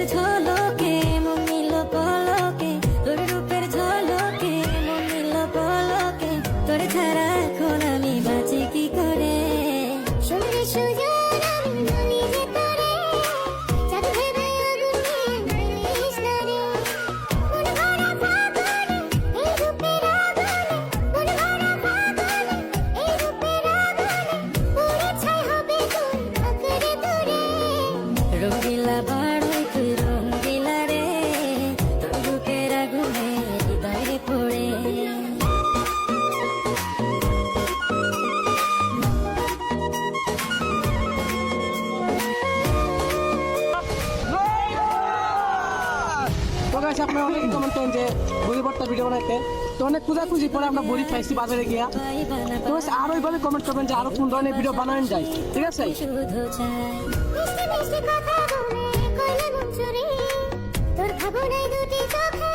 রূপের ঝলকে মন নিল পলকে, তোর রূপের ঝলকে মন নিল পলকে, তোর ছাড়া এখন আমি বাঁচি কি করে। সুন্দরী সুজন আমি বলি যে তোরে, চাঁদ ভেবে আগুন নিয়ে মারিস না রে। মন ভরা ফাগুনে এই রূপের আগুনে, মন ভরা ফাগুনে এই রূপের আগুনে, পুরে ছাই হবে তোর আঁকড়ে ধরে। রঙ্গিলা বাড়ই তুই রঙ্গিলা রে, তোর বুকের আগুনে হৃদয়ে পড়ে। তো গাইস আপনারা অনেক কমেন্ট করেন যে বড়ি ভর্তা ভিডিও বানাইতে, তো অনেক খুঁজাখুঁজি পরে আমরা বড়ি পাইছি বাজারে গিয়া। তো গাইস আরো এইভাবে কমেন্ট করবেন যে আরো কোন ধরনের ভিডিও বানানো যায়, ঠিক আছে? শুধু চাই মিষ্টি মিষ্টি কথা বলে কইলে মন চুরি, তোর ভাবনায় দুটি চোখে